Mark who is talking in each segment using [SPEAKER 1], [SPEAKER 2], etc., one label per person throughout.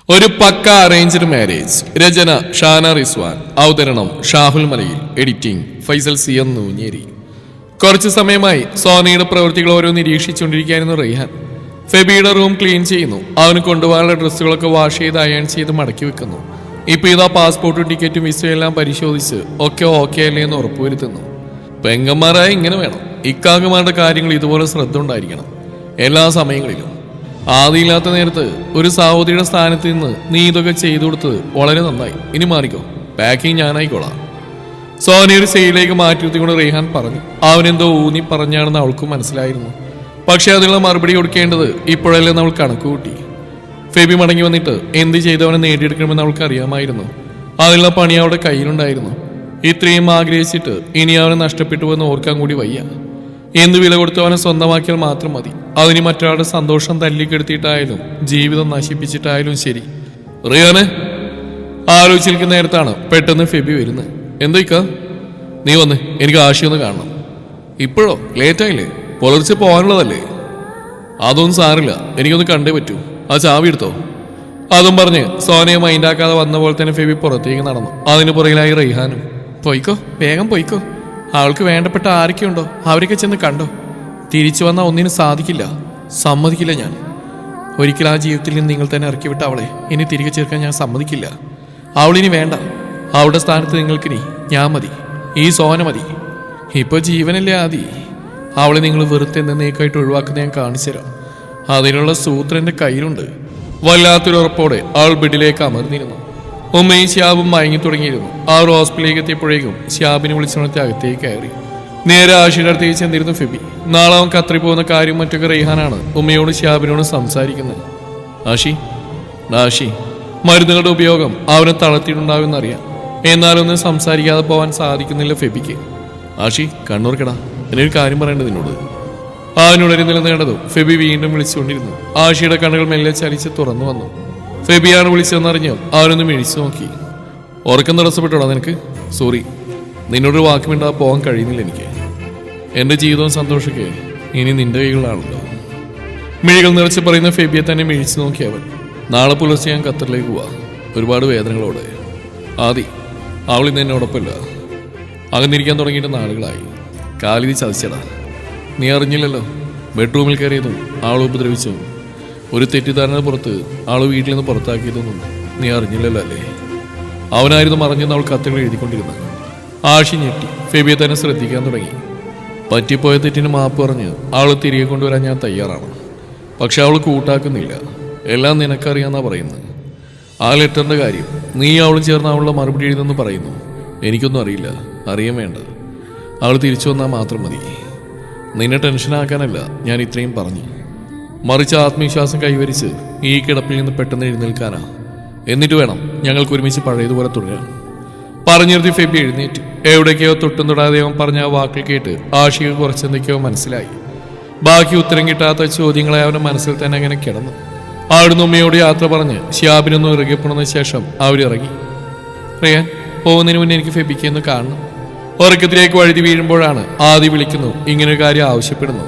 [SPEAKER 1] ഒരു പക്ക arranged marriage. രചന ഷാന റിസ്വാൻ. അവതരണം ഷാഹുൽ മലയിൽ. Editing Faisal C M Nooncheri. കുറച്ചു സമയമായി സോനയുടെ പ്രവൃത്തികൾ ഓരോ നിരീക്ഷിച്ചുകൊണ്ടിരിക്കുകയായിരുന്നു റെയ്ഹാൻ. ഫെബിയുടെ റൂം ക്ലീൻ ചെയ്യുന്നു. അവന് കൊണ്ടുപോകാനുള്ള ഡ്രസ്സുകളൊക്കെ വാഷ് ചെയ്ത് അയൺ ചെയ്ത് മടക്കി വെക്കുന്നു. ഇപ്പൊ ഇതാ പാസ്പോർട്ടും ടിക്കറ്റും വിസയും എല്ലാം പരിശോധിച്ച് ഒക്കെ ഓക്കെ അല്ലേ എന്ന് ഉറപ്പുവരുത്തുന്നു. പെങ്ങന്മാരായ ഇങ്ങനെ വേണം. ഇക്കാക്കന്മാരുടെ കാര്യങ്ങൾ ഇതുപോലെ ശ്രദ്ധ ഉണ്ടായിരിക്കണം എല്ലാ സമയങ്ങളിലും. ആദിയില്ലാത്ത നേരത്ത് ഒരു സഹോദരിയുടെ സ്ഥാനത്ത് നിന്ന് നീ ഇതൊക്കെ ചെയ്തു കൊടുത്തത് വളരെ നന്നായി. ഇനി മാറിക്കോ, പാക്കിങ് ഞാനായിക്കോളാം. സോനയുടെ സൈഡിലേക്ക് മാറ്റിയെത്തിക്കൊണ്ട് റെയ്ഹാൻ പറഞ്ഞു. അവനെന്തോ ഊന്നി പറഞ്ഞാണെന്ന് അവൾക്കും മനസ്സിലായിരുന്നു. പക്ഷെ അതിനുള്ള മറുപടി കൊടുക്കേണ്ടത് ഇപ്പോഴല്ലേ അവൾ കണക്ക് കൂട്ടി. ഫെബി മടങ്ങി വന്നിട്ട് എന്ത് ചെയ്തവനെ നേടിയെടുക്കണമെന്ന് അവൾക്ക് അറിയാമായിരുന്നു. അതിനുള്ള പണി അവളുടെ കയ്യിലുണ്ടായിരുന്നു. ഇത്രയും ആഗ്രഹിച്ചിട്ട് ഇനി അവനെ നഷ്ടപ്പെട്ടു എന്ന് ഓർക്കാൻ കൂടി വയ്യ. എന്ത് വില കൊടുത്ത് അവനെ സ്വന്തമാക്കിയാൽ മാത്രം മതി. അതിന് മറ്റൊരാളുടെ സന്തോഷം തല്ലിക്കെടുത്തിട്ടായാലും ജീവിതം നശിപ്പിച്ചിട്ടായാലും ശരി. റിയാനെ ആലോചിച്ചിരിക്കുന്ന നേരത്താണ് പെട്ടെന്ന് ഫെബി വരുന്നത്. എന്താ നീ വന്ന്, എനിക്ക് ആശയൊന്ന് കാണണം. ഇപ്പോഴോ? ലേറ്റായില്ലേ? പുലർച്ചെ പോകാനുള്ളതല്ലേ? അതൊന്നും സാറില്ല, എനിക്കൊന്ന് കണ്ടേ പറ്റൂ. ആ ചാവി എടുത്തോ. അതും പറഞ്ഞ് സോനയെ മൈൻഡാക്കാതെ വന്ന പോലെ തന്നെ ഫെബി പുറത്തേക്ക് നടന്നു. അതിന് പുറകിലായി റെയ്ഹാനും. പൊയ്ക്കോ, വേഗം പൊയ്ക്കോ. അവൾക്ക് വേണ്ടപ്പെട്ട ആരൊക്കെയുണ്ടോ അവരൊക്കെ ചെന്ന് കണ്ടോ. തിരിച്ചു വന്നാൽ ഒന്നിനും സാധിക്കില്ല, സമ്മതിക്കില്ല ഞാൻ. ഒരിക്കലും ആ ജീവിതത്തിൽ നിന്ന് നിങ്ങൾ തന്നെ ഇറക്കി വിട്ട അവളെ ഇനി തിരികെ ചേർക്കാൻ ഞാൻ സമ്മതിക്കില്ല. അവളിനി വേണ്ട. അവളുടെ സ്ഥാനത്ത് നിങ്ങൾക്കിനി ഞാൻ മതി, ഈ സോന മതി. ഇപ്പോൾ ജീവനല്ലേ ആദി. അവളെ നിങ്ങൾ വെറുതെ എന്നേക്കായിട്ട് ഒഴിവാക്കുന്ന ഞാൻ കാണിച്ചു തരാം. അതിനുള്ള സൂത്രം എൻ്റെ കയ്യിലുണ്ട്. വല്ലാത്തൊരു ഉറപ്പോടെ അവൾ ബെഡിലേക്ക് അമർന്നിരുന്നു. ഉമ്മയും ശ്യാബും മയങ്ങി തുടങ്ങിയിരുന്നു. അവർ ഹോസ്പിറ്റലിലേക്ക് എത്തിയപ്പോഴേക്കും ശ്യാബിനെ വിളിച്ചുണർത്തി അകത്തേക്ക് കയറി. നേരെ ആഷിയുടെ അടുത്തേക്ക് ചെന്നിരുന്നു ഫെബി. നാളെ അവൻ ഖത്തറിൽ പോകുന്ന കാര്യം മറ്റൊക്കെ റെയ്ഹാനാണ് ഉമ്മയോട് ശ്യാബിനോട് സംസാരിക്കുന്നത്. ആഷി മരുന്നുകളുടെ ഉപയോഗം അവനെ തളർത്തിയിട്ടുണ്ടാകുമെന്നറിയാം. എന്നാലൊന്നും സംസാരിക്കാതെ പോകാൻ സാധിക്കുന്നില്ല ഫെബിക്ക്. ആഷി കണ്ണൂർക്കടാ, എന്നൊരു കാര്യം പറയേണ്ടത് നിന്നോട്. അവനുടനെ നിലനേണ്ടതും ഫെബി വീണ്ടും വിളിച്ചുകൊണ്ടിരുന്നു. ആഷിയുടെ കണ്ണുകൾ മെല്ലെ ചലിച്ച് തുറന്നു വന്നു. ഫെബിയാണ് വിളിച്ചതെന്നറിഞ്ഞ് അവനൊന്ന് മിഴിച്ചു നോക്കി. ഉറക്കം തടസ്സപ്പെട്ടോ നിനക്ക്? സോറി, നിന്നോടൊരു വാക്കുമിണ്ടാ പോകാൻ കഴിയുന്നില്ല എനിക്ക്. എൻ്റെ ജീവിതവും സന്തോഷമൊക്കെ ഇനി നിന്റെ കൈകളാണല്ലോ. മിഴികൾ നിറച്ച് പറയുന്ന ഫെബിയെ തന്നെ മിഴിച്ചു നോക്കി അവൻ. നാളെ പുലർച്ചെ ഞാൻ ഖത്തറിലേക്ക് പോവാ, ഒരുപാട് വേദനകളോടെ. ആദി, അവൾ ഇന്ന് എന്നോടൊപ്പമില്ല. അകന്നിരിക്കാൻ തുടങ്ങിയിട്ട് നാളുകളായി. കാലിതി ചതിച്ചടാ. നീ അറിഞ്ഞില്ലല്ലോ, ബെഡ്റൂമിൽ കയറിയതും അവൾ ഉപദ്രവിച്ചതും ഒരു തെറ്റിദ്ധാരണ പുറത്ത് ആൾ വീട്ടിൽ നിന്ന് പുറത്താക്കിയതൊന്നും നീ അറിഞ്ഞില്ലല്ലോ അല്ലേ? അവനായിരുന്നു മറിഞ്ഞെന്ന് അവൾ കത്തുകൾ എഴുതിക്കൊണ്ടിരുന്നത്. ആഷി ഞെട്ടി ഫെബിയെ തന്നെ ശ്രദ്ധിക്കാൻ തുടങ്ങി. പറ്റിപ്പോയ തെറ്റിന് മാപ്പ് പറഞ്ഞ് അവൾ തിരികെ കൊണ്ടുവരാൻ ഞാൻ തയ്യാറാണ്. പക്ഷെ അവൾ കൂട്ടാക്കുന്നില്ല. എല്ലാം നിനക്കറിയാന്നാ പറയുന്നത്. ആ ലെറ്ററിൻ്റെ കാര്യം നീ അവളും ചേർന്ന് അവളുടെ മറുപടി എഴുതെന്ന് പറയുന്നു. എനിക്കൊന്നും അറിയില്ല, അറിയാൻ വേണ്ട. അവൾ തിരിച്ചു വന്നാൽ മാത്രം മതി. നിന്നെ ടെൻഷനാക്കാനല്ല ഞാൻ ഇത്രയും പറഞ്ഞു, മറിച്ച് ആത്മവിശ്വാസം കൈവരിച്ച് ഈ കിടപ്പിൽ നിന്ന് പെട്ടെന്ന് എഴുന്നേൽക്കാനാ. എന്നിട്ട് വേണം ഞങ്ങൾക്ക് ഒരുമിച്ച് പഴയതുപോലെ തുടരാൻ. പറഞ്ഞിരുത്തി ഫെബി എഴുന്നേറ്റ്. എവിടേക്കോ തൊട്ടും തൊടാതെ അവൻ പറഞ്ഞ ആ വാക്കിൽ കേട്ട് ആഷിക്ക് കുറച്ചെന്തൊക്കെയോ മനസ്സിലായി. ബാക്കി ഉത്തരം കിട്ടാത്ത ചോദ്യങ്ങളെ അവൻ്റെ മനസ്സിൽ തന്നെ അങ്ങനെ കിടന്നു. അവിടുന്ന് ഉമ്മയോട് യാത്ര പറഞ്ഞ് ശ്യാബിനൊന്നും ഇറങ്ങിപ്പോണതിന് ശേഷം അവരിറങ്ങി. റിയാൻ, പോകുന്നതിന് മുന്നേ എനിക്ക് ഫെബിക്ക് ഒന്ന് കാണണം. ഉറക്കത്തിലേക്ക് വഴുതി വീഴുമ്പോഴാണ് ആദി വിളിക്കുന്നു, ഇങ്ങനൊരു കാര്യം ആവശ്യപ്പെടുന്നു.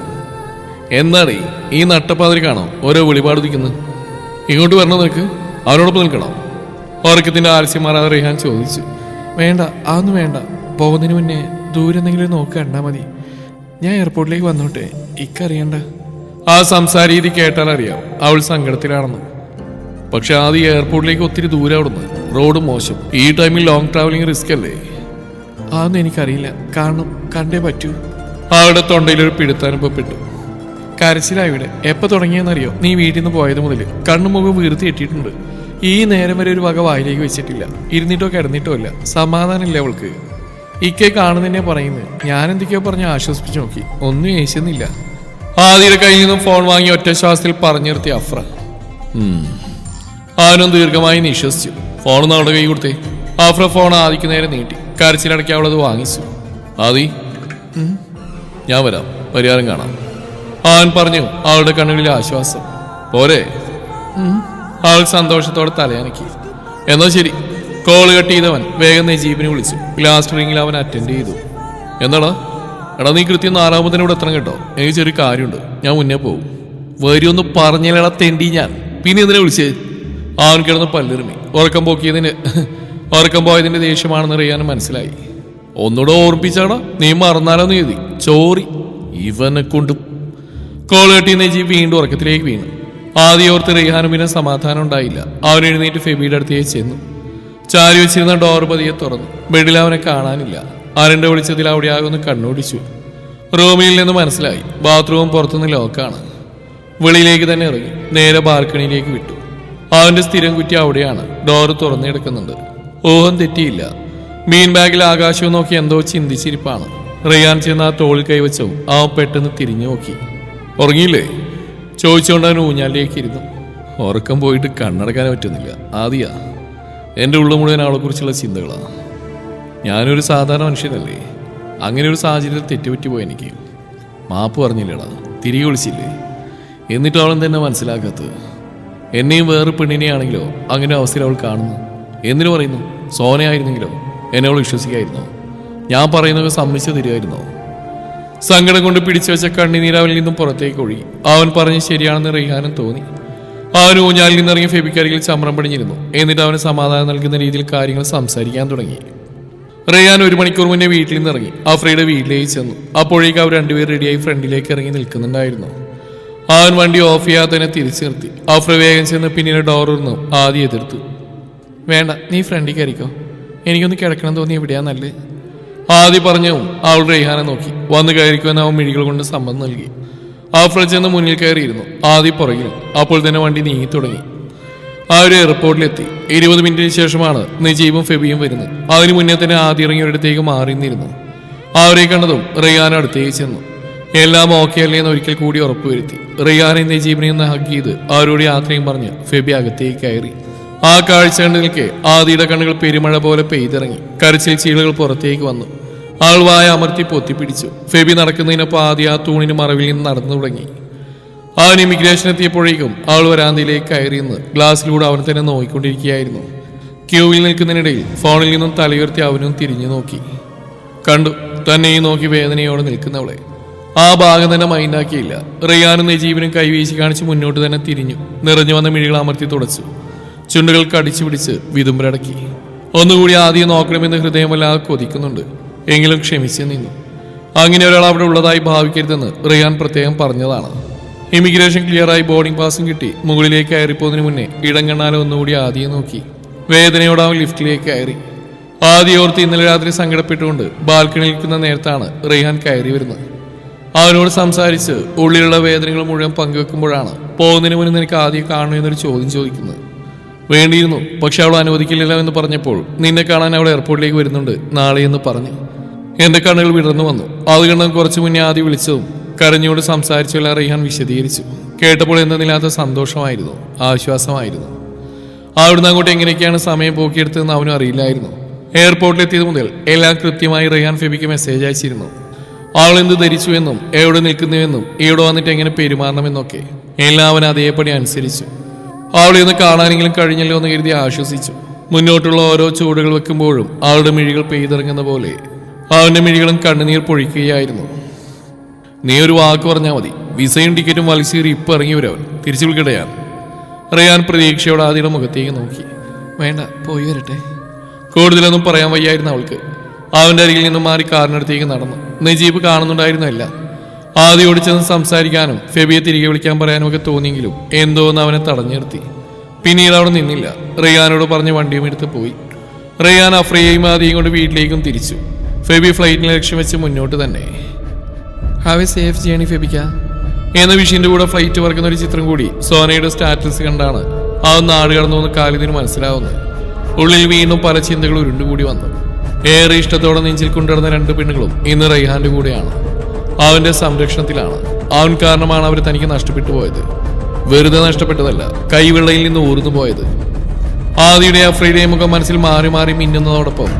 [SPEAKER 1] എന്താണേ ഈ നട്ടപ്പാതിരി കാണോ ഓരോ വെളിപാട് നിൽക്കുന്നത്? ഇങ്ങോട്ട് വരണോ നിനക്ക്? അവരോടൊപ്പം നിൽക്കണോ? ഉറക്കത്തിന്റെ ആലസ്യം മാറാതെ റെയ്ഹാൻ ചോദിച്ചു. വേണ്ട, അതൊന്നും വേണ്ട. പോകുന്നതിന് മുന്നേ ദൂരെ എന്തെങ്കിലും നോക്കി കണ്ടാൽ മതി. ഞാൻ എയർപോർട്ടിലേക്ക് വന്നോട്ടെ, ഇക്കറിയണ്ട. ആ സംസാര രീതി കേട്ടാൽ അറിയാം അവൾ സങ്കടത്തിലാണെന്ന്. പക്ഷെ ആദ്യം എയർപോർട്ടിലേക്ക് ഒത്തിരി ദൂരെ അവിടുന്ന്. റോഡ് മോശം. ഈ ടൈമിൽ ലോങ് ട്രാവലിംഗ് റിസ്ക് അല്ലേ? അതൊന്നും എനിക്കറിയില്ല, കാരണം കണ്ടേ പറ്റൂ. അവളുടെ തൊണ്ടയിലൊരു പിടുത്തനുഭവപ്പെട്ടു. കരച്ചിലായി ഇവിടെ. എപ്പോൾ തുടങ്ങിയെന്നറിയോ? നീ വീട്ടിൽ നിന്ന് പോയത് മുതൽ കണ്ണുമുഖം വീർത്തി എട്ടിയിട്ടുണ്ട്. ഈ നേരം വരെ ഒരു വക വായിലേക്ക് വെച്ചിട്ടില്ല. ഇരുന്നിട്ടോ കിടന്നിട്ടോ ഇല്ല. സമാധാനമില്ല അവൾക്ക്. ഇക്കെ കാണുന്നതന്നെ പറയുന്നത്. ഞാൻ എന്തൊക്കെയോ പറഞ്ഞ് ആശ്വസിപ്പിച്ച് നോക്കി, ഒന്നും ഏശുന്നില്ല. ആദ്യയുടെ കയ്യിൽ നിന്നും ഫോൺ വാങ്ങി ഒറ്റ ശ്വാസത്തിൽ പറഞ്ഞു നിർത്തി അഫ്ര. അവനും ദീർഘമായി നിശ്വസിച്ചു. ഫോൺ അവളുടെ കൈ കൊടുത്തേ. അഫ്ര ഫോൺ ആദിക്ക് നേരെ നീട്ടി. കരച്ചിലടക്കി അവളത് വാങ്ങിച്ചു. ആദി, ഞാൻ വരാം, പരിഹാരം കാണാം. അവൻ പറഞ്ഞു. അവളുടെ കണ്ണുകളിൽ ആശ്വാസം. പോരെ? അവൾ സന്തോഷത്തോടെ തലയനക്കി. എന്നാ ശരി. കോള് കട്ട് ചെയ്തവൻ വേഗം നജീബിനെ വിളിച്ചു. ലാസ്റ്റ് റിംഗിൽ അവൻ അറ്റൻഡ് ചെയ്തു. എന്താടാ? എടാ, നീ കൃത്യം 4 ഇവിടെ എത്തണം കേട്ടോ. എനിക്ക് ചെറിയ കാര്യമുണ്ട്, ഞാൻ മുന്നേ പോകും. വരുമെന്ന് പറഞ്ഞാലടാ തെണ്ടി ഞാൻ. പിന്നെ എന്തിനാ വിളിച്ചേ? അവൻ കിടന്ന് പല്ലിറുമി. ഉറക്കം പോയതിന്റെ ദേഷ്യമാണെന്ന് അറിയാനും മനസ്സിലായി. ഒന്നുകൂടെ ഓർമ്മിപ്പിച്ചാടാ, നീ മറന്നാലോന്ന് എഴുതി ചോറി ഇവനെ കൊണ്ട്. കോളേട്ടി നജീബ് വീണ്ടും ഉറക്കത്തിലേക്ക് വീണു. ആദ്യം ഓർത്ത് റെയ്ഹാനും പിന്നെ സമാധാനം ഉണ്ടായില്ല. അവൻ എഴുന്നേറ്റ് ഫെബിയുടെ അടുത്തേക്ക് ചെന്നു. ചാരി വെച്ചിരുന്ന ഡോർ പതിയെ തുറന്നു. ബെഡിൽ അവനെ കാണാനില്ല. ആരന്റെ വിളിച്ചതിൽ അവിടെ ആകൊന്ന് കണ്ണോടിച്ചു. റൂമിൽ നിന്ന് മനസ്സിലായി ബാത്റൂമും പുറത്തുനിന്ന് ലോക്കാണ്. വെളിയിലേക്ക് തന്നെ ഇറങ്ങി നേരെ ബാൽക്കണിയിലേക്ക് വിട്ടു. അവന്റെ സ്ഥിരം കുറ്റി അവിടെയാണ്. ഡോറ് തുറന്നു കിടക്കുന്നുണ്ട്. ഊഹം തെറ്റിയില്ല. മീൻ ബാഗിൽ ആകാശവും നോക്കി എന്തോ ചിന്തിച്ചിരിപ്പാണ്. റെയ്യാൻ ചെന്ന് ആ തോളിൽ കൈവച്ചു. അവൻ പെട്ടെന്ന് തിരിഞ്ഞു നോക്കി. ഉറങ്ങിയില്ലേ ചോദിച്ചുകൊണ്ട് അവൻ ഊഞ്ഞാലിലേക്ക് ഇരുന്നു. ഉറക്കം പോയിട്ട് കണ്ണടക്കാൻ പറ്റുന്നില്ല. ആദ്യാ എൻ്റെ ഉള്ള മുഴുവൻ അവളെക്കുറിച്ചുള്ള ചിന്തകളാണ്. ഞാനൊരു സാധാരണ മനുഷ്യനല്ലേ. അങ്ങനെ ഒരു സാഹചര്യത്തിൽ തെറ്റുപറ്റിപ്പോയി. എനിക്ക് മാപ്പ് പറഞ്ഞില്ലടാ, തിരികെ വിളിച്ചില്ലേ. എന്നിട്ട് അവളെന്ന് തന്നെ മനസ്സിലാക്കാത്തത്. എന്നെയും വേറെ പെണ്ണിനെയാണെങ്കിലോ അങ്ങനെ അവസ്ഥയിൽ അവൾ കാണുന്നു. എന്തിനു പറയുന്നു? സോനയായിരുന്നെങ്കിലോ എന്നെ അവൾ വിശ്വസിക്കായിരുന്നോ? ഞാൻ പറയുന്നത് സമ്മതിച്ചു തരുമായിരുന്നോ? സങ്കടം കൊണ്ട് പിടിച്ചു വെച്ച കണ്ണിനീരാവിൽ നിന്നും പുറത്തേക്ക് ഒഴുകി. അവൻ പറഞ്ഞ് ശരിയാണെന്ന് റെയ്ഹാനും തോന്നി. അവൻ ഊഞ്ഞാലിൽ നിന്നിറങ്ങി ഫെബിക്കരികിൽ ചമ്രം പടിഞ്ഞിരുന്നു. എന്നിട്ട് അവന് സമാധാനം നൽകുന്ന രീതിയിൽ കാര്യങ്ങൾ സംസാരിക്കാൻ തുടങ്ങി. റെയ്ഹാൻ 1 മണിക്കൂർ മുന്നേ വീട്ടിൽ നിന്ന് ഇറങ്ങി അഫ്രയുടെ വീട്ടിലേക്ക് ചെന്നു. അപ്പോഴേക്കും അവർ രണ്ടുപേർ റെഡിയായി ഫ്രണ്ടിലേക്ക് ഇറങ്ങി നിൽക്കുന്നുണ്ടായിരുന്നു. അവൻ വണ്ടി ഓഫ് ചെയ്യാതെ തന്നെ തിരിച്ചു നിർത്തി. അഫ്ര വേഗം ചെന്ന് പിന്നീട് ഡോർ തുറന്നു. ആദ്യം എതിർത്തു. വേണ്ട, നീ ഫ്രണ്ടിൽ കയറിക്കോ, എനിക്കൊന്ന് കിടക്കണം തോന്നി, എവിടെയാ നല്ലത്. ആദ്യം പറഞ്ഞു. അവൾ റെയ്ഹാനെ നോക്കി. വന്ന് കയറിക്കുമെന്ന് അവൻ മിഴികൾ കൊണ്ട് സമ്മതം നൽകി. അഫ്ര ചെന്ന് മുന്നിൽ കയറിയിരുന്നു. ആദ്യം പുറകിലും. അപ്പോൾ തന്നെ വണ്ടി നീങ്ങി തുടങ്ങി. ആ ഒരു എയർപോർട്ടിലെത്തി. 20 മിനിറ്റിന് ശേഷമാണ് നജീബും ഫെബിയും വരുന്നത്. അതിനു മുന്നേ തന്നെ ആദ്യം ഇറങ്ങിയൊരിടത്തേക്ക് മാറിന്നിരുന്നു. അവരെ കണ്ടതും റെയ്ഹാൻ അടുത്തേക്ക് ചെന്നു. എല്ലാം ഓക്കെ അല്ലേ എന്ന് ഒരിക്കൽ കൂടി ഉറപ്പുവരുത്തി. റെയ്ഹാനെയും നജീബിനെയും ഒന്ന് ഹഗ് ചെയ്ത് അവരോട് യാത്രയും പറഞ്ഞ് ഫെബി അകത്തേക്ക് കയറി. ആ കാഴ്ച കണ്ടു നിൽക്കെ ആദിയുടെ കണ്ണുകൾ പെരുമഴ പോലെ പെയ്തിറങ്ങി. കരച്ചിൽ ചീളുകൾ പുറത്തേക്ക് വന്നു. ആൾ വായ അമർത്തി പൊത്തിപ്പിടിച്ചു. ഫെബി നടക്കുന്നതിനൊപ്പം ആദ്യ ആ തൂണിന് മറവിൽ നിന്ന് നടന്നു തുടങ്ങി. അവൻ ഇമിഗ്രേഷൻ എത്തിയപ്പോഴേക്കും അവൾ വരാന്തയിലേക്ക് കയറിയെന്ന് ഗ്ലാസ്സിലൂടെ അവൻ തന്നെ നോക്കിക്കൊണ്ടിരിക്കുകയായിരുന്നു. ക്യൂവിൽ നിൽക്കുന്നതിനിടയിൽ ഫോണിൽ നിന്നും തലയുയർത്തി അവനും തിരിഞ്ഞു നോക്കി. കണ്ടു തന്നെയും നോക്കി വേദനയോടെ നിൽക്കുന്നവളെ. ആ ഭാഗം തന്നെ മൈൻഡാക്കിയില്ല. റെയ്ഹാനും നജീബിനും കൈവീശി കാണിച്ച് മുന്നോട്ട് തന്നെ തിരിഞ്ഞു. നിറഞ്ഞു വന്ന മിഴികൾ അമർത്തി തുടച്ചു. ചുണ്ടുകൾ കടിച്ചു പിടിച്ച് വിതുമ്പരടക്കി. ഒന്നുകൂടി ആദ്യം നോക്കണമെന്ന് ഹൃദയമല്ലാതെ കൊതിക്കുന്നുണ്ട്. എങ്കിലും ക്ഷമിച്ചു നിന്നു. അങ്ങനെ ഒരാൾ അവിടെ ഉള്ളതായി ഭാവിക്കരുതെന്ന് റെയ്ഹാൻ പ്രത്യേകം പറഞ്ഞതാണ്. ഇമിഗ്രേഷൻ ക്ലിയറായി ബോർഡിംഗ് പാസും കിട്ടി. മുകളിലേക്ക് കയറിപ്പോതിന് മുന്നേ ഇടം കണ്ണാലെ ഒന്നുകൂടി ആദ്യം നോക്കി. വേദനയോടെ അവൻ ലിഫ്റ്റിലേക്ക് കയറി. ആദ്യം ഓർത്ത് ഇന്നലെ രാത്രി സങ്കടപ്പെട്ടുകൊണ്ട് ബാൽക്കണിയിൽ നിൽക്കുന്ന നേരത്താണ് റെയ്ഹാൻ കയറി വരുന്നത്. അവനോട് സംസാരിച്ച് ഉള്ളിലുള്ള വേദനകൾ മുഴുവൻ പങ്കുവെക്കുമ്പോഴാണ് പോകുന്നതിന് മുന്നേ നിനക്ക് ആദ്യം കാണുമെന്നൊരു ചോദ്യം ചോദിക്കുന്നത്. വേണ്ടിയിരുന്നു, പക്ഷെ അവൾ അനുവദിക്കില്ലല്ലോ എന്ന് പറഞ്ഞപ്പോൾ നിന്നെ കാണാൻ അവൾ എയർപോർട്ടിലേക്ക് വരുന്നുണ്ട് നാളെ എന്ന് പറഞ്ഞു. എന്റെ കണ്ണുകൾ വിടർന്നു വന്നു. അത് കണ്ടും കുറച്ചു മുന്നേ ആദ്യം വിളിച്ചതും കരഞ്ഞോട് സംസാരിച്ചുള്ള റെയ്ഹാൻ വിശദീകരിച്ചു. കേട്ടപ്പോൾ എന്തെന്നില്ലാത്ത സന്തോഷമായിരുന്നു, ആശ്വാസമായിരുന്നു. അവിടുന്ന് അങ്ങോട്ട് എങ്ങനെയൊക്കെയാണ് സമയം പോക്കിയെടുത്തതെന്ന് അവനും അറിയില്ലായിരുന്നു. എയർപോർട്ടിലെത്തിയത് മുതൽ എല്ലാം കൃത്യമായി റെയ്ഹാൻ ഫെബിക്ക് മെസ്സേജ് അയച്ചിരുന്നു. അവൾ എന്ത് ധരിച്ചു എന്നും എവിടെ നിൽക്കുന്നുവെന്നും ഇവിടെ വന്നിട്ട് എങ്ങനെ പെരുമാറണമെന്നൊക്കെ എല്ലാം അവൻ അതേപടി അനുസരിച്ചു. അവളെ ഒന്ന് കാണാനെങ്കിലും കഴിഞ്ഞല്ലോ എന്ന് കരുതി ആശ്വസിച്ചു. മുന്നോട്ടുള്ള ഓരോ ചുവടുകൾ വെക്കുമ്പോഴും അവളുടെ മിഴികൾ പെയ്തിറങ്ങുന്ന പോലെ അവന്റെ മിഴികളും കണ്ണുനീർ പൊഴിക്കുകയായിരുന്നു. നീ ഒരു വാക്ക് പറഞ്ഞാൽ മതി, വിസയും ടിക്കറ്റും വലിച്ചേറി ഇപ്പൊ ഇറങ്ങിയവരവൻ തിരിച്ചു വിളിക്കടയാൻ. റെയ്ഹാൻ പ്രതീക്ഷയോടെ ആദിയുടെ മുഖത്തേക്ക് നോക്കി. വേണ്ട, പോയി വരട്ടെ. കൂടുതലൊന്നും പറയാൻ വയ്യായിരുന്നു അവൾക്ക്. അവന്റെ അരികിൽ നിന്നും മാറി കാറിനടുത്തേക്ക് നടന്നു. നജീബ് കാണുന്നുണ്ടായിരുന്നല്ല. ആദ്യം ചെന്ന് സംസാരിക്കാനും ഫെബിയെ തിരികെ വിളിക്കാൻ പറയാനും ഒക്കെ തോന്നിയെങ്കിലും എന്തോന്ന് അവനെ തടഞ്ഞു നിർത്തി. പിന്നീട് അവിടെ നിന്നില്ല. റെയ്ഹാനോട് പറഞ്ഞ് വണ്ടിയും എടുത്ത് പോയി. റെയ്ഹാൻ അഫ്രയെയും ആദ്യം കൊണ്ട് വീട്ടിലേക്കും തിരിച്ചു. ഫെബി ഫ്ലൈറ്റിനെ ലക്ഷ്യം വെച്ച് മുന്നോട്ട് തന്നെ. ഹാവ് എ സേഫ് ജേണി ഫെബിക്ക എന്ന വിഷയന്റെ കൂടെ ഫ്ലൈറ്റ് പറക്കുന്ന ഒരു ചിത്രം കൂടി സോനയുടെ സ്റ്റാറ്റസ് കണ്ടാണ് അവൻ നാട് കടന്നു കാലിതിന് മനസ്സിലാവുന്നത്. ഉള്ളിൽ വീണ്ടും പല ചിന്തകൾ ഉരുണ്ടുകൂടി വന്നു. ഏറെ ഇഷ്ടത്തോടെ നെഞ്ചിൽ കൊണ്ടുവരുന്ന 2 പെണ്ണുങ്ങളും ഇന്ന് റെയ്ഹാന്റെ കൂടെയാണ്. അവന്റെ സംരക്ഷണത്തിലാണ്. അവൻ കാരണമാണ് അവർ തനിക്ക് നഷ്ടപ്പെട്ടു പോയത്. വെറുതെ നഷ്ടപ്പെട്ടതല്ല, കൈവെള്ളയിൽ നിന്ന് ഊർന്നു പോയത്. ആദിയുടെ അഫ്രയുടെയും മുഖം മനസ്സിൽ മാറി മാറി മിന്നുന്നതോടൊപ്പം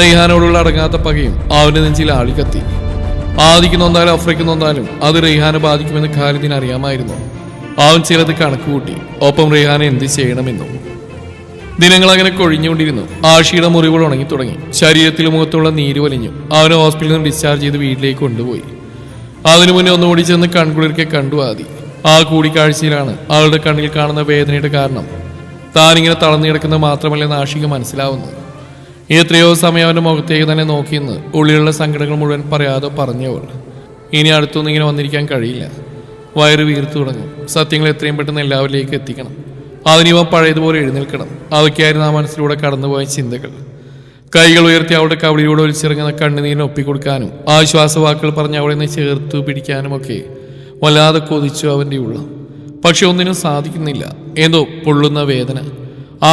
[SPEAKER 1] റെയ്ഹാനോടുള്ള അടങ്ങാത്ത പകയും അവന്റെ നെഞ്ചിൽ ആളിക്കത്തി. ആദിക്ക് നൊന്നാലും അഫ്രയ്ക്ക് നൊന്നാലും അത് റെയ്ഹാനെ ബാധിക്കുമെന്ന് ഖാലിദിന് അറിയാമായിരുന്നു. അവൻ ചിലത് കണക്കുകൂട്ടി. ഒപ്പം റെയ്ഹാനെ എന്ത് ചെയ്യണമെന്നും. ദിനങ്ങൾ അങ്ങനെ കൊഴിഞ്ഞുകൊണ്ടിരുന്നു. ആഷിയുടെ മുറിവുകൾ ഉണങ്ങി തുടങ്ങി. ശരീരത്തിലും മുഖത്തുള്ള നീര് വലിഞ്ഞു. അവനെ ഹോസ്പിറ്റലിൽ നിന്ന് ഡിസ്ചാർജ് ചെയ്ത് വീട്ടിലേക്ക് കൊണ്ടുപോയി. അതിനു മുന്നേ ഒന്നുകൂടി ചെന്ന് കൺകുളിർക്കെ കണ്ടു ആദി. ആ കൂടിക്കാഴ്ചയിലാണ് അവളുടെ കണ്ണിൽ കാണുന്ന വേദനയുടെ കാരണം താനിങ്ങനെ തളർന്നു കിടക്കുന്നത് മാത്രമല്ലെന്ന് ആഷിക്ക് മനസ്സിലാവുന്നു. എത്രയോ സമയം അവൻ്റെ മുഖത്തേക്ക് തന്നെ നോക്കിയെന്ന് ഉള്ളിലുള്ള സങ്കടങ്ങൾ മുഴുവൻ പറയാതെ പറഞ്ഞവൾ. ഇനി അടുത്തൊന്നും ഇങ്ങനെ വന്നിരിക്കാൻ കഴിയില്ല. വയറ് വീർത്തു തുടങ്ങും. സത്യങ്ങൾ എത്രയും പെട്ടെന്ന് എല്ലാവരിലേക്ക് എത്തിക്കണം. അതിനിവ പഴയതുപോലെ എഴുന്നേൽക്കണം. അതൊക്കെയായിരുന്നു ആ മനസ്സിലൂടെ കടന്നുപോയ ചിന്തകൾ. കൈകൾ ഉയർത്തി അവളുടെ കവിളിലൂടെ ഒലിച്ചിറങ്ങുന്ന കണ്ണുനീരിന് ഒപ്പിക്കൊടുക്കാനും ആശ്വാസവാക്കുകൾ പറഞ്ഞ് അവളെ നിന്ന് ചേർത്തു പിടിക്കാനുമൊക്കെ വല്ലാതെ കൊതിച്ചു അവൻ്റെ ഉള്ളം. പക്ഷെ ഒന്നിനും സാധിക്കുന്നില്ല. എന്തോ പൊള്ളുന്ന വേദന.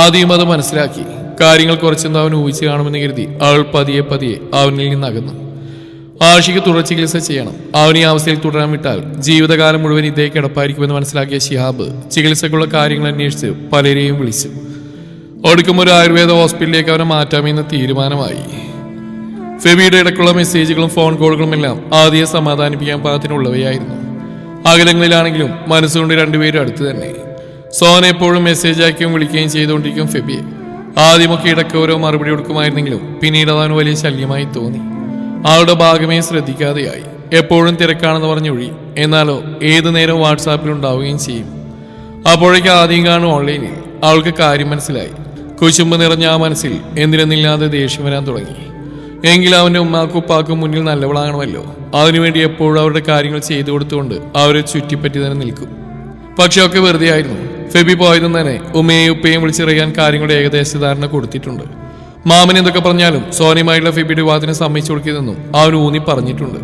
[SPEAKER 1] ആദ്യം അത് മനസ്സിലാക്കി. കാര്യങ്ങൾ കുറച്ചെന്തോ അവൻ ഊഹിച്ചു കാണുമെന്ന് കരുതി അവൾ പതിയെ പതിയെ അവനിൽ നിന്ന് അകന്നു. ആഷിക്ക് തുടർ ചികിത്സ ചെയ്യണം. അവൻ ഈ അവസ്ഥയിൽ തുടരാൻ വിട്ടാൽ ജീവിതകാലം മുഴുവൻ ഇതേ കിടപ്പായിരിക്കുമെന്ന് മനസ്സിലാക്കിയ ശിഹാബ് ചികിത്സക്കുള്ള കാര്യങ്ങൾ അന്വേഷിച്ച് പലരെയും വിളിച്ചു. ഒടുക്കം ഒരു ആയുർവേദ ഹോസ്പിറ്റലിലേക്ക് അവനെ മാറ്റാമെന്ന് തീരുമാനമായി. ഫെബിയുടെ ഇടയ്ക്കുള്ള മെസ്സേജുകളും ഫോൺ കോളുകളും എല്ലാം ആദ്യം സമാധാനിപ്പിക്കാൻ പാകത്തിനുള്ളവയായിരുന്നു. അകലങ്ങളിലാണെങ്കിലും മനസ്സുകൊണ്ട് രണ്ടുപേരും അടുത്ത് തന്നെ. സോന എപ്പോഴും മെസ്സേജ് അയക്കുകയും വിളിക്കുകയും ചെയ്തുകൊണ്ടിരിക്കും ഫെബിയെ. ആദ്യമൊക്കെ ഇടയ്ക്ക് ഓരോ മറുപടി കൊടുക്കുമായിരുന്നെങ്കിലും പിന്നീട് അവന് വലിയ ശല്യമായി തോന്നി. അവളുടെ ഭാഗമേ ശ്രദ്ധിക്കാതെയായി. എപ്പോഴും തിരക്കാണെന്ന് പറഞ്ഞൊഴി. എന്നാലോ ഏതു നേരം വാട്സാപ്പിൽ ഉണ്ടാവുകയും ചെയ്യും. അപ്പോഴേക്ക് ആദ്യം കാണും ഓൺലൈനിൽ. അവൾക്ക് കാര്യം മനസ്സിലായി. കുശുമ്പ് നിറഞ്ഞ ആ മനസ്സിൽ എന്തിനെന്നില്ലാതെ ദേഷ്യം വരാൻ തുടങ്ങി. എങ്കിലും അവൻ്റെ ഉമ്മാക്കും ഉപ്പാക്കും മുന്നിൽ നല്ലവളാകണമല്ലോ. അതിനുവേണ്ടി എപ്പോഴും അവരുടെ കാര്യങ്ങൾ ചെയ്തു കൊടുത്തുകൊണ്ട് അവരെ ചുറ്റിപ്പറ്റി തന്നെ നിൽക്കും. പക്ഷെ ഒക്കെ വെറുതെ ആയിരുന്നു. ഫെബി പോയതും തന്നെ ഉമ്മയെയും ഉപ്പയെയും വിളിച്ചറിയാൻ കാര്യങ്ങളുടെ ഏകദേശ ധാരണ കൊടുത്തിട്ടുണ്ട്. മാമൻ എന്തൊക്കെ പറഞ്ഞാലും സോനയുമായിട്ടുള്ള ഫെബിയുടെ വിവാഹത്തിന് സമ്മതിച്ചു കൊടുക്കിയതെന്നും അവൻ ഊന്നി പറഞ്ഞിട്ടുണ്ട്.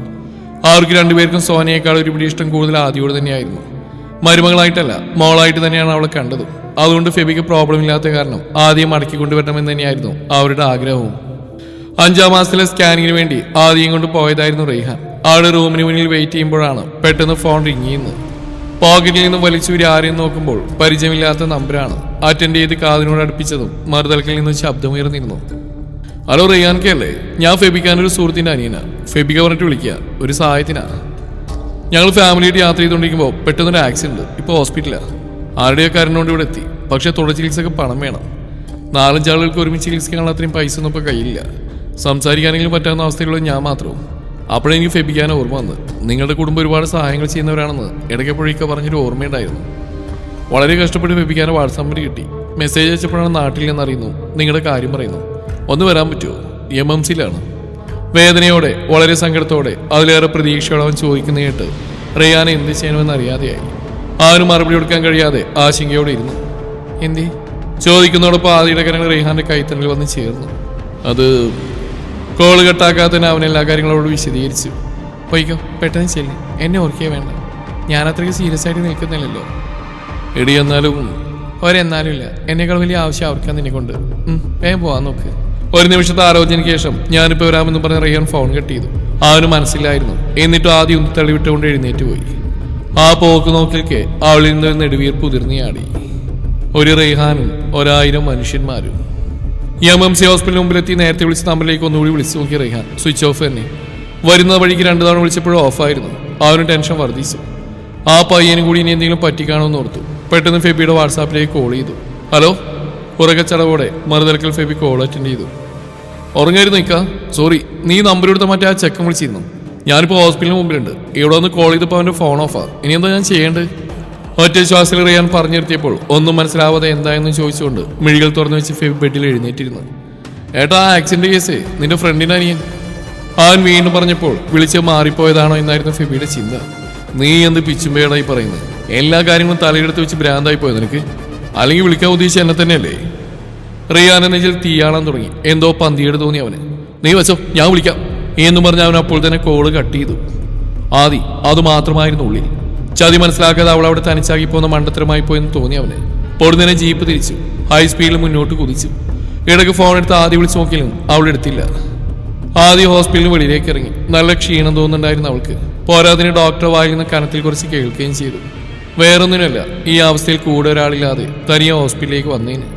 [SPEAKER 1] അവർക്ക് രണ്ടുപേർക്കും സോനയേക്കാൾ ഒരുപിടി ഇഷ്ടം കൂടുതൽ ആദ്യയോട് തന്നെയായിരുന്നു. മരുമകളായിട്ടല്ല, മോളായിട്ട് തന്നെയാണ് അവളെ കണ്ടത്. അതുകൊണ്ട് ഫെബിക്ക് പ്രോബ്ലം ഇല്ലാത്ത കാരണം ആദ്യം മടക്കി കൊണ്ടുവരണമെന്ന് തന്നെയായിരുന്നു അവരുടെ ആഗ്രഹവും. 5-ാം മാസത്തിലെ സ്കാനിങ്ങിന് വേണ്ടി ആദ്യം കൊണ്ട് പോയതായിരുന്നു റെയ്ഹാൻ. ആളുടെ റൂമിന് മുന്നിൽ വെയിറ്റ് ചെയ്യുമ്പോഴാണ് പെട്ടെന്ന് ഫോൺ റിങ് ചെയ്യുന്നത്. പോക്കറ്റിൽ നിന്ന് വലിച്ചൂരി ആരെയും നോക്കുമ്പോൾ പരിചയമില്ലാത്ത നമ്പറാണ്. അറ്റൻഡ് ചെയ്ത് കാതിനോട് അടുപ്പിച്ചതും മറുതലക്കിൽ നിന്ന് ശബ്ദമുയർന്നിരുന്നു. ഹലോ റെയ്ഹാൻകെ അല്ലേ? ഞാൻ ഫെബിക്കാനൊരു സുഹൃത്തിൻ്റെ അനിയനാ. ഫെബിക്ക പറഞ്ഞിട്ട് വിളിക്കുക, ഒരു സഹായത്തിനാ. ഞങ്ങൾ ഫാമിലിയായിട്ട് യാത്ര ചെയ്തുകൊണ്ടിരിക്കുമ്പോൾ പെട്ടെന്നൊരു ആക്സിഡന്റ്. ഇപ്പോൾ ഹോസ്പിറ്റലാണ്. ആരുടെയൊക്കെ കാരണോണ്ട് ഇവിടെ എത്തി. പക്ഷേ തുടർ ചികിത്സക്ക് പണം വേണം. 4-5 ആളുകൾക്ക് ഒരുമിച്ച് ചികിത്സിക്കാനുള്ള അത്രയും പൈസ ഒന്നും ഇപ്പോൾ കയ്യില്ല. സംസാരിക്കാനെങ്കിലും പറ്റാവുന്ന അവസ്ഥയിലുള്ള ഞാൻ മാത്രവും. അപ്പോഴെനിക്ക് ഫെബിക്കാൻ ഓർമ്മ വന്ന് നിങ്ങളുടെ കുടുംബം ഒരുപാട് സഹായങ്ങൾ ചെയ്യുന്നവരാണെന്ന് ഇടയ്ക്കെപ്പോഴേക്ക് പറഞ്ഞൊരു ഓർമ്മയുണ്ടായിരുന്നു. വളരെ കഷ്ടപ്പെട്ട് ഫെബിക്കാനെ വാട്സാപ്പ് നമ്പർ കിട്ടി. മെസ്സേജ് അയച്ചപ്പോഴാണ് നാട്ടിൽ നിന്നറിയുന്നു. നിങ്ങളുടെ കാര്യം പറയുന്നു. ഒന്ന് വരാൻ പറ്റുമോ? MMCയിലാണ്. വേദനയോടെ, വളരെ സങ്കടത്തോടെ, അതിലേറെ പ്രതീക്ഷയോടെ അവൻ ചോദിക്കുന്ന കേട്ട് റെയ്യാനെ എന്ത് ചെയ്യണമെന്ന് അറിയാതെയായി. ആരും മറുപടി കൊടുക്കാൻ കഴിയാതെ ആശങ്കയോടെ ഇരുന്നു. എന്തി ചോദിക്കുന്നതോടൊപ്പം ആദ്യയുടെ കരങ്ങൾ റെയ്ഹാന്റെ കൈത്തണിൽ വന്ന് ചേർന്നു. അത് കോള് കെട്ടാക്കാതെ തന്നെ അവൻ എല്ലാ കാര്യങ്ങളോട് വിശദീകരിച്ചു. പോയിക്കോ, പെട്ടെന്ന് ചെല്ലി. എന്നെ ഓർക്കേ വേണ്ട. ഞാൻ അത്രയ്ക്ക് സീരിയസ് ആയിട്ട് നിൽക്കുന്നില്ലല്ലോ. എടി എന്നാലും ഒരെന്നാലും ഇല്ല. എന്നേക്കാൾ വലിയ ആവശ്യം അവർക്കാണ് നിന്നെ കൊണ്ട്. വേഗം പോവാൻ നോക്ക്. ഒരു നിമിഷത്തെ ആലോചനയ്ക്ക് ശേഷം ഞാനിപ്പോൾ വരാമെന്ന് പറഞ്ഞ് റെയ്യാൻ ഫോൺ കട്ട് ചെയ്തു. അവന് മനസ്സിലായിരുന്നു. എന്നിട്ടും ആദ്യം ഒന്ന് തള്ളിവിട്ടുകൊണ്ട് എഴുന്നേറ്റ് പോയി. ആ പോക്ക് നോക്കിയൊക്കെ അവളിൽ നിന്ന് നെടുവീർപ്പ് ഉതിർന്നിയാടി. ഒരു റെയ്ഹാനും 1000 മനുഷ്യന്മാരും. MMC ഹോസ്പിറ്റലിന് മുമ്പിലെത്തി നേരത്തെ വിളിച്ച നമ്പറിലേക്ക് ഒന്നുകൂടി വിളിച്ചു നോക്കി റെയ്ഹാൻ. സ്വിച്ച് ഓഫ് തന്നെ. വരുന്ന വഴിക്ക് 2 തവണ വിളിച്ചപ്പോഴും ഓഫായിരുന്നു. അവന് ടെൻഷൻ വർദ്ധിച്ചു. ആ പയ്യനും കൂടി ഇനി എന്തെങ്കിലും പറ്റിക്കാണോന്ന് ഓർത്തു. പെട്ടെന്ന് ഫെബിയുടെ വാട്സാപ്പിലേക്ക് കോൾ ചെയ്തു. ഹലോ. ഉറക്കച്ചടവോടെ മറുതലക്കൽ ഫെബി കോൾ അറ്റൻഡ് ചെയ്തു. ഉറങ്ങായിരുന്നു നിൽക്ക. സോറി, നീ നമ്പർ കൊടുത്ത മറ്റേ ആ ചെക്കൻ വിളിച്ചിരുന്നു. ഞാനിപ്പോൾ ഹോസ്പിറ്റലിന് മുമ്പിലുണ്ട്. ഇവിടെ ഒന്ന് കോൾ ചെയ്തപ്പോൾ അവൻ്റെ ഫോൺ ഓഫാ. ഇനി എന്താ ഞാൻ ചെയ്യേണ്ടത്? ഒറ്റ ശ്വാസത്തിൽ അറിയാൻ പറഞ്ഞിരുത്തിയപ്പോൾ ഒന്നും മനസ്സിലാവാതെ എന്തായെന്ന് ചോദിച്ചുകൊണ്ട് മിഴികൾ തുറന്നു വെച്ച് ഫെബി ബെഡിൽ എഴുന്നേറ്റിരുന്നു. ഏട്ടാ, ആ ആക്സിഡന്റ് കേസ് നിന്റെ ഫ്രണ്ടിൻ്റെ അനിയൻ. അവൻ വീണ്ടും പറഞ്ഞപ്പോൾ വിളിച്ച് മാറിപ്പോയതാണോ എന്നായിരുന്നു ഫെബിയുടെ ചിന്ത. നീ എന്ത് പിച്ചുമ്പേടായി പറയുന്നത്? എല്ലാ കാര്യങ്ങളും തലയെടുത്ത് വെച്ച് ഭ്രാന്തായി പോയത് നിനക്ക്? അല്ലെങ്കിൽ വിളിക്കാൻ ഉദ്ദേശിച്ച എന്നെ തന്നെയല്ലേ? റിയാന നെഞ്ചിൽ തീയാളാൻ തുടങ്ങി. എന്തോ പന്തിയേട് തോന്നി അവന്. നീ വെച്ചോ, ഞാൻ വിളിക്കാം എന്നും പറഞ്ഞ് അവൻ അപ്പോൾ തന്നെ കോള് കട്ട് ചെയ്തു. ആദി അതുമാത്രമായിരുന്നു ഉള്ളിൽ. ചതി മനസ്സിലാക്കാതെ അവൾ അവിടെ തനിച്ചാക്കി പോകുന്ന മണ്ടത്തരമായി പോയെന്ന് തോന്നി അവന്. പൊടുന്നതിനെ ജീപ്പ് തിരിച്ചു. ഹൈ സ്പീഡിൽ മുന്നോട്ട് കുതിച്ചു. ഇടയ്ക്ക് ഫോൺ എടുത്ത് ആദ്യം വിളിച്ചു നോക്കിയാലും അവൾ എടുത്തില്ല. ആദ്യം ഹോസ്പിറ്റലിന് വെളിയിലേക്ക് ഇറങ്ങി. നല്ല ക്ഷീണം തോന്നുന്നുണ്ടായിരുന്നു അവൾക്ക്. പോരാതിന് ഡോക്ടർ വായിൽ നിന്ന് കനത്തിൽ കുറച്ച് കേൾക്കുകയും ചെയ്തു. വേറൊന്നിനല്ല, ഈ അവസ്ഥയിൽ കൂടെ ഒരാളില്ലാതെ തനിയെ ഹോസ്പിറ്റലിലേക്ക് വന്നേന്.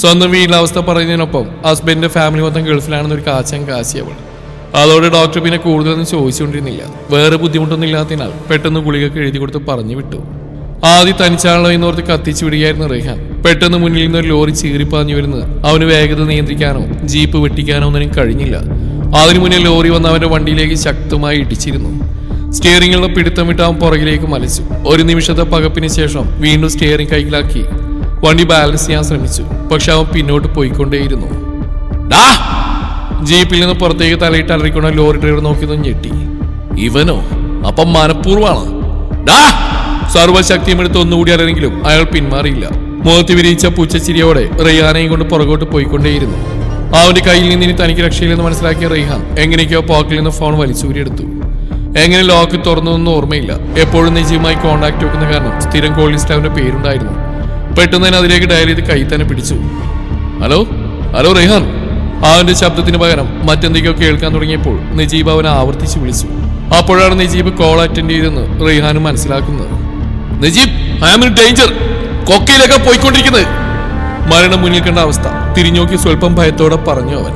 [SPEAKER 1] സ്വന്തം വീട്ടിലെ അവസ്ഥ പറയുന്നതിനൊപ്പം ഹസ്ബൻഡിന്റെ ഫാമിലി മൊത്തം ഗൾഫിലാണെന്നൊരു കാശി അവൾ. അതോടെ ഡോക്ടർ പിന്നെ കൂടുതലൊന്നും ചോദിച്ചുകൊണ്ടിരുന്നില്ല. വേറെ ബുദ്ധിമുട്ടൊന്നും ഇല്ലാത്തതിനാൽ പെട്ടെന്ന് ഗുളികൾക്ക് എഴുതി കൊടുത്ത് പറഞ്ഞു വിട്ടു. ആദ്യം തനിച്ചാണല്ലോ എന്നോർത്ത് കത്തിച്ചു വിടുകയായിരുന്നു റെയ്ഹാൻ. പെട്ടെന്ന് മുന്നിൽ നിന്നൊരു ലോറി ചീറിപ്പാഞ്ഞു വരുന്നത് അവന് വേഗത നിയന്ത്രിക്കാനോ ജീപ്പ് വെട്ടിക്കാനോ ഒന്നും കഴിഞ്ഞില്ല. അതിനു മുന്നേ ലോറി വന്ന് അവന്റെ വണ്ടിയിലേക്ക് ശക്തമായി ഇടിച്ചിരുന്നു. സ്റ്റിയറിംഗിലുള്ള പിടുത്തം വിട്ട് അവൻ പുറകിലേക്ക് മലച്ചു. ഒരു നിമിഷത്തെ പകപ്പിന് ശേഷം വീണ്ടും സ്റ്റിയറിംഗ് കൈക്കലാക്കി വണ്ടി ബാലൻസ് ചെയ്യാൻ ശ്രമിച്ചു. പക്ഷെ അവൻ പിന്നോട്ട് പോയിക്കൊണ്ടേയിരുന്നു. ജീപ്പിൽ നിന്ന് പുറത്തേക്ക് തലയിട്ട് അലറിക്കൊണ്ട ലോറി ഡ്രൈവർ നോക്കിയതും ഞെട്ടി. ഇവനോ? അപ്പം മനഃപൂർവ്വമാണ്. സർവശക്തിയും എടുത്ത് ഒന്നുകൂടി അലറെങ്കിലും അയാൾ പിന്മാറിയില്ല. മുഖത്ത് വിരിയിച്ച പൂച്ചച്ചിരിയോടെ റെയ്ഹാനെയും കൊണ്ട് പുറകോട്ട് പോയിക്കൊണ്ടേയിരുന്നു. അവന്റെ കയ്യിൽ നിന്ന് ഇനി തനിക്ക് രക്ഷയില്ലെന്ന് മനസ്സിലാക്കിയ റെയ്ഹാൻ എങ്ങനെയൊക്കെയോ പോക്കറ്റിൽ നിന്ന് ഫോൺ വലിച്ചൂരിയെടുത്തു. എങ്ങനെ ലോക്ക് തുറന്നതൊന്നും ഓർമ്മയില്ല. എപ്പോഴും നജീബുമായി കോണ്ടാക്ട് വെക്കുന്ന കാരണം സ്ഥിരം കോൾ ലിസ്റ്റ് അവന്റെ പേരുണ്ടായിരുന്നു. പെട്ടെന്ന് തന്നെ അതിലേക്ക് ഡയൽ ചെയ്ത് കൈ തന്നെ പിടിച്ചു. Hello hello Raihan. അവന്റെ ശബ്ദത്തിന് പകരം മറ്റെന്തൊക്കെയോ കേൾക്കാൻ തുടങ്ങിയപ്പോൾ നജീബ് അവനെ ആവർത്തിച്ച് വിളിച്ചു. അപ്പോഴാണ് നജീബ് കോൾ അറ്റൻഡ് ചെയ്തെന്ന് റെയ്ഹാനും മനസ്സിലാക്കുന്നത്. Najeeb, I am in danger. കൊക്കയിലൊക്കെ പോയിക്കൊണ്ടിരിക്കുന്നത്. മരണം മുന്നിൽ കണ്ട അവസ്ഥ തിരിഞ്ഞോക്കി സ്വല്പം ഭയത്തോടെ പറഞ്ഞു അവൻ.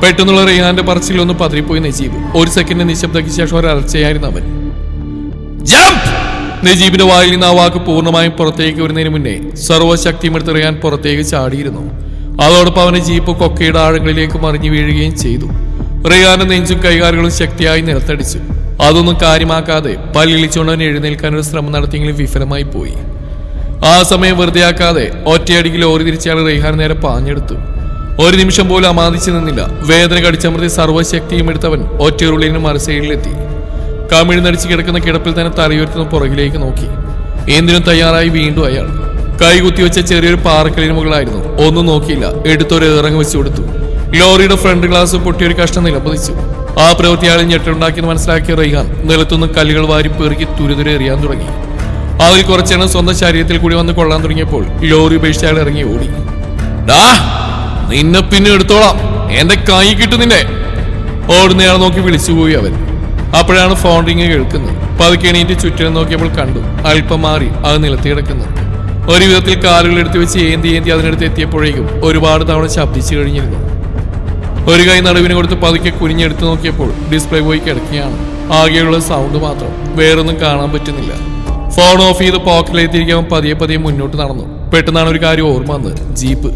[SPEAKER 1] പെട്ടെന്നുള്ള റെയ്ഹാന്റെ പറച്ചിലൊന്ന് പതറിപ്പോയി നജീബ്. ഒരു സെക്കൻഡ് നിശബ്ദയ്ക്ക് ശേഷം ഒരു അലർച്ചയായിരുന്നു അവൻ. ജംപ്! നജീബിന്റെ വായിൽ നിന്ന് ആ വാക്ക് പൂർണ്ണമായും പുറത്തേക്ക് വരുന്നതിന് മുന്നേ സർവ്വശക്തിയും എടുത്ത് റെയ്ഹാൻ പുറത്തേക്ക് ചാടിയിരുന്നു. അതോടൊപ്പം അവന്റെ ജീപ്പ് കൊക്കയുടെ ആഴങ്ങളിലേക്ക് മറിഞ്ഞു വീഴുകയും ചെയ്തു. റെയ്ഹാന്റെ നെഞ്ചും കൈകാലുകളും ശക്തിയായി നിലത്തടിച്ചു. അതൊന്നും കാര്യമാക്കാതെ പല്ലിളിച്ചുകൊണ്ട് അവൻ എഴുന്നേൽക്കാൻ ഒരു ശ്രമം നടത്തിയെങ്കിലും വിഫലമായി പോയി. ആ സമയം വെറുതെയാക്കാതെ ഒറ്റയടിക്ക് ലോറി തിരിച്ചയാൾ റെയ്ഹാൻ നേരെ പാഞ്ഞെടുത്തു. ഒരു നിമിഷം പോലും അമാദിച്ചു നിന്നില്ല. വേദന കടിച്ചമർത്തി സർവ്വശക്തിയും എടുത്തവൻ ഒറ്റയുരുളിന് മറുസൈഡിലെത്തി. കമിഴ്ന്നടിച്ച് കിടക്കുന്ന കിടപ്പിൽ തന്നെ തലയുയർത്തുന്ന പുറകിലേക്ക് നോക്കി. എന്തിനും തയ്യാറായി വീണ്ടും അയാൾ കൈകുത്തി വെച്ച ചെറിയൊരു പാറക്കലിന് മുകളായിരുന്നു. ഒന്നും നോക്കിയില്ല, എടുത്തൊരു ഇറങ്ങി വെച്ചു കൊടുത്തു. ലോറിയുടെ ഫ്രണ്ട് ഗ്ലാസ് പൊട്ടിയൊരു കഷ്ണം നിലംപതിച്ചു. ആ പ്രവൃത്തി ആളിൽ ഞെട്ടുണ്ടാക്കിയെന്ന് മനസ്സിലാക്കിയ റെയ്ഹാൻ നിലത്തുനിന്ന് കല്ലുകൾ വാരി പെറുക്കി തുരുതുരെ എറിയാൻ തുടങ്ങി. അതിൽ കുറച്ചെണ്ണം സ്വന്തം ശരീരത്തിൽ കൂടി വന്ന് കൊള്ളാൻ തുടങ്ങിയപ്പോൾ ലോറി ഉപേക്ഷിച്ച് അയാൾ ഇറങ്ങി ഓടി. നിന്നെ പിന്നെ എടുത്തോളാം, എന്റെ കൈ കിട്ടും നിന്നെ. ഓടുന്നയാൾ നോക്കി വിളിച്ചുപോയി അവൻ. അപ്പോഴാണ് ഫോൺ റിങ് കേൾക്കുന്നത്. പതുക്കെ എണീറ്റ് ചുറ്റിനും നോക്കിയപ്പോൾ കണ്ടു അല്പം മാറി അത് നിലത്തി കിടക്കുന്നു. ഒരു വിധത്തിൽ കാലുകൾ എടുത്തു വെച്ച് ഏന്തി അതിനടുത്ത് എത്തിയപ്പോഴേക്കും ഒരുപാട് തവണ ശബ്ദിച്ചു കഴിഞ്ഞിരുന്നു. ഒരു കൈ നടുവിന് കൊടുത്ത് പതുക്കെ കുനിഞ്ഞെടുത്ത് നോക്കിയപ്പോൾ ഡിസ്പ്ലേ പോയി കിടക്കുകയാണ്. ആകെയുള്ള സൗണ്ട് മാത്രം, വേറൊന്നും കാണാൻ പറ്റുന്നില്ല. ഫോൺ ഓഫ് ചെയ്ത് പോക്കറ്റിലെത്തിയിരിക്കാൻ പതിയെ മുന്നോട്ട് നടന്നു. പെട്ടെന്നാണ് ഒരു കാര്യം ഓർമ്മ വന്നത്. ജീപ്പ്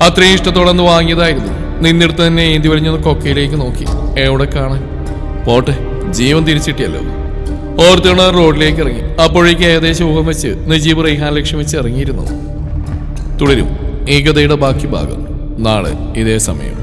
[SPEAKER 1] അത്രയും ഇഷ്ടത്തോടെ ഒന്ന് വാങ്ങിയതായിരുന്നു. നിന്നെടുത്ത് തന്നെ ഏന്തി വലിഞ്ഞൊന്ന് കൊക്കയിലേക്ക് നോക്കി. എവിടെ കാണാൻ? പോട്ടെ, ജീവൻ തിരിച്ചിട്ടിയല്ലോ. ഓർത്തുകൊണ്ട് റോഡിലേക്ക് ഇറങ്ങി. അപ്പോഴേക്ക് ഏകദേശം ഊഹം വെച്ച് നജീബ് റെയ്ഹാൻ ലക്ഷ്യം വെച്ച് ഇറങ്ങിയിരുന്നു. തുടരും ഈ കഥയുടെ ബാക്കി ഭാഗം നാളെ ഇതേ സമയം.